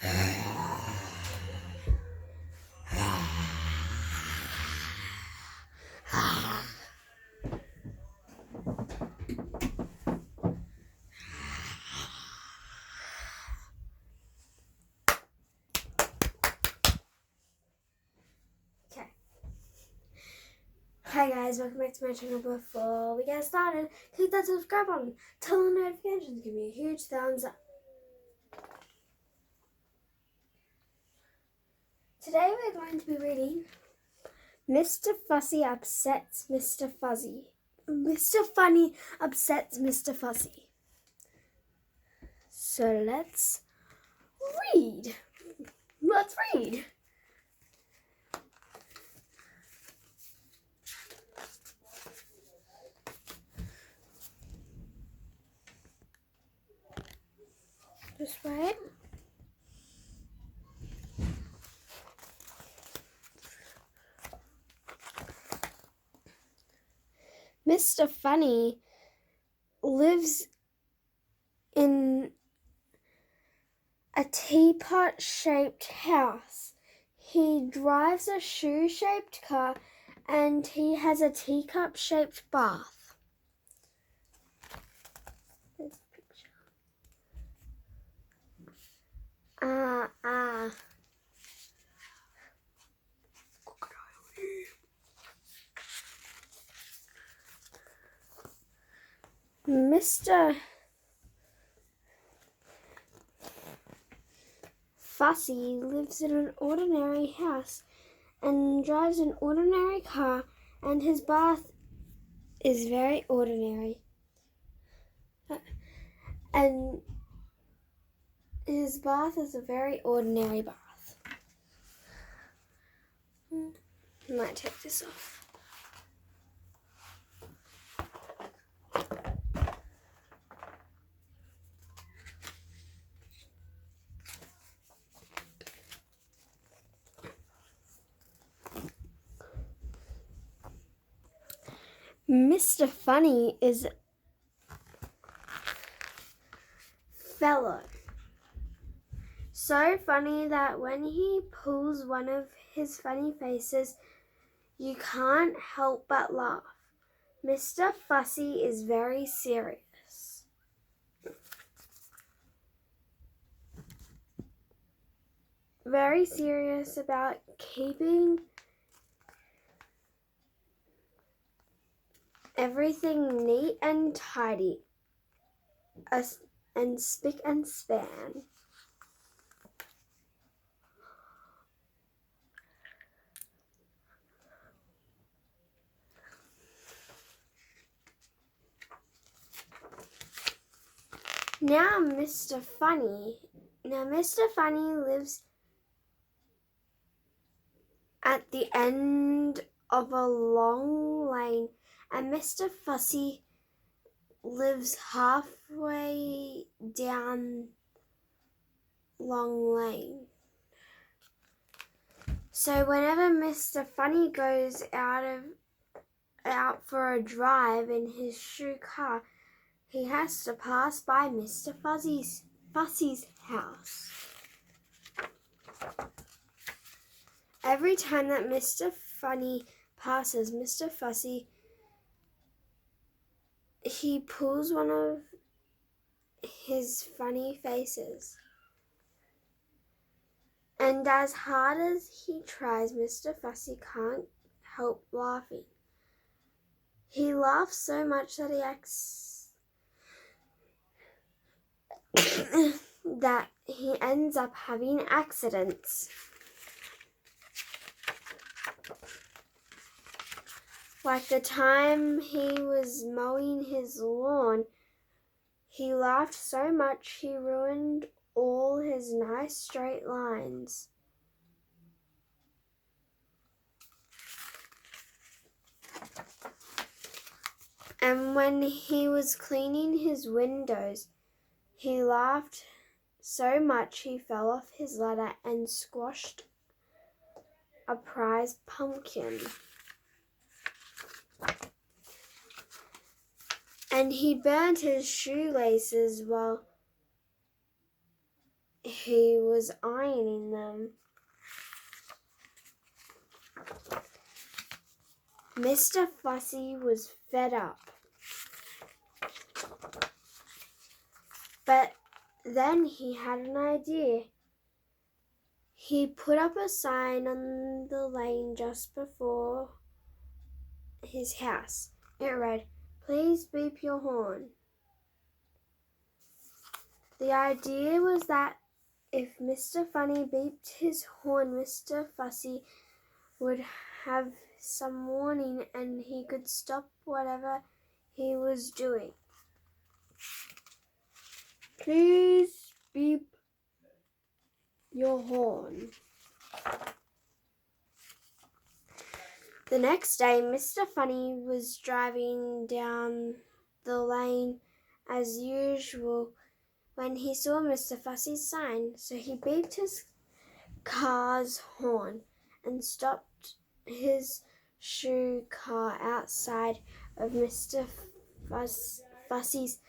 Hi guys, welcome back to my channel. Before we get started, click that subscribe button, turn on notifications, give me a huge thumbs up. Today we're going to be reading Mr. Fussy Upsets Mr. Fuzzy. Mr. Funny Upsets Mr. Fuzzy. So let's read. Let's read. Just wait. Mr. Funny lives in a teapot-shaped house. He drives a shoe-shaped car and he has a teacup-shaped bath. There's a picture. Mr. Fussy lives in an ordinary house and drives an ordinary car, and his bath is very ordinary. And his bath is a very ordinary bath. I might take this off. Mr. Funny is fellow. So funny that when he pulls one of his funny faces, you can't help but laugh. Mr. Fussy is very serious. Very serious about keeping everything neat and tidy, and spick and span. Now Mr. Funny lives at the end of a long lane, and Mr. Fussy lives halfway down long lane. So whenever Mr. Funny goes out for a drive in his shoe car, he has to pass by Mr. Fussy's house. Every time that Mr. Funny passes Mr. Fussy, he pulls one of his funny faces. And as hard as he tries, Mr. Fussy can't help laughing. He laughs so much that he ends up having accidents. Like the time he was mowing his lawn, he laughed so much he ruined all his nice straight lines. And when he was cleaning his windows, he laughed so much he fell off his ladder and squashed a prize pumpkin. And he burnt his shoelaces while he was ironing them. Mr. Fussy was fed up. But then he had an idea. He put up a sign on the lane just before his house. It read, "Please beep your horn." The idea was that if Mr. Funny beeped his horn, Mr. Fussy would have some warning and he could stop whatever he was doing. "Please beep your horn." The next day, Mr. Funny was driving down the lane as usual when he saw Mr. Fussy's sign, so he beeped his car's horn and stopped his shoe car outside of Mr. Fussy's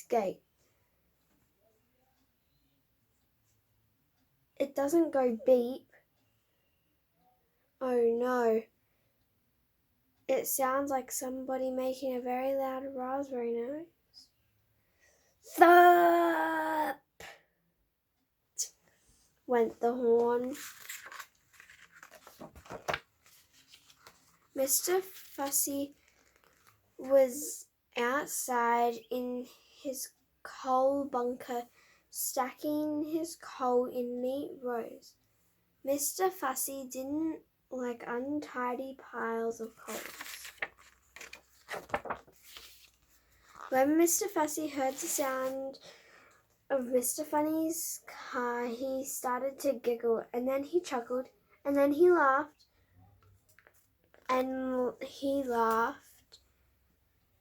gate. It doesn't go beep. Oh no. It sounds like somebody making a very loud raspberry noise. Thump! Went the horn. Mr. Fussy was outside in his coal bunker, stacking his coal in neat rows. Mr. Fussy didn't like untidy piles of coals. When Mr. Fussy heard the sound of Mr. Funny's car, he started to giggle, and then he chuckled, and then he laughed, and he laughed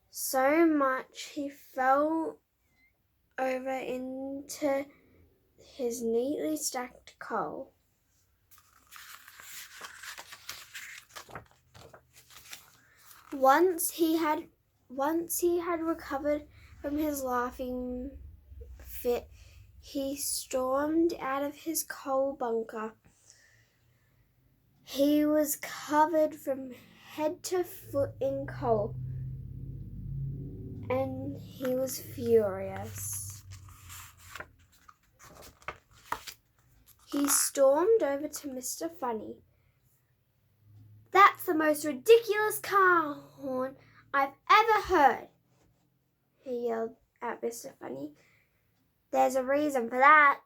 so much he fell over into his neatly stacked coal. Once he had recovered from his laughing fit, he stormed out of his coal bunker. He was covered from head to foot in coal, and he was furious. He stormed over to Mr. Funny. "That's the most ridiculous car horn I've ever heard," he yelled at Mr. Funny. "There's a reason for that,"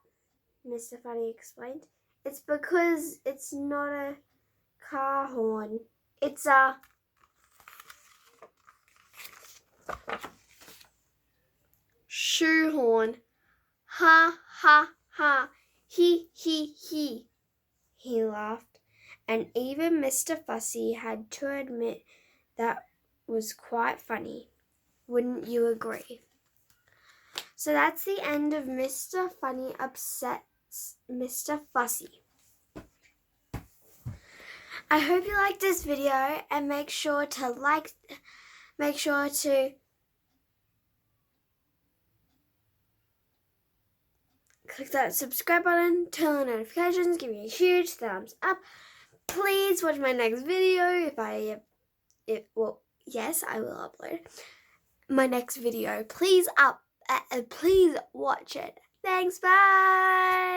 Mr. Funny explained. "It's because it's not a car horn. It's a shoe horn. Ha, ha, ha. He, he." He laughed, and even Mr. Fussy had to admit that was quite funny. Wouldn't you agree? So that's the end of Mr. Funny Upsets Mr. Fussy. I hope you liked this video, and make sure to click that subscribe button, turn on notifications, give me a huge thumbs up. Please watch my next video yes, I will upload my next video. Please watch it. Thanks, bye.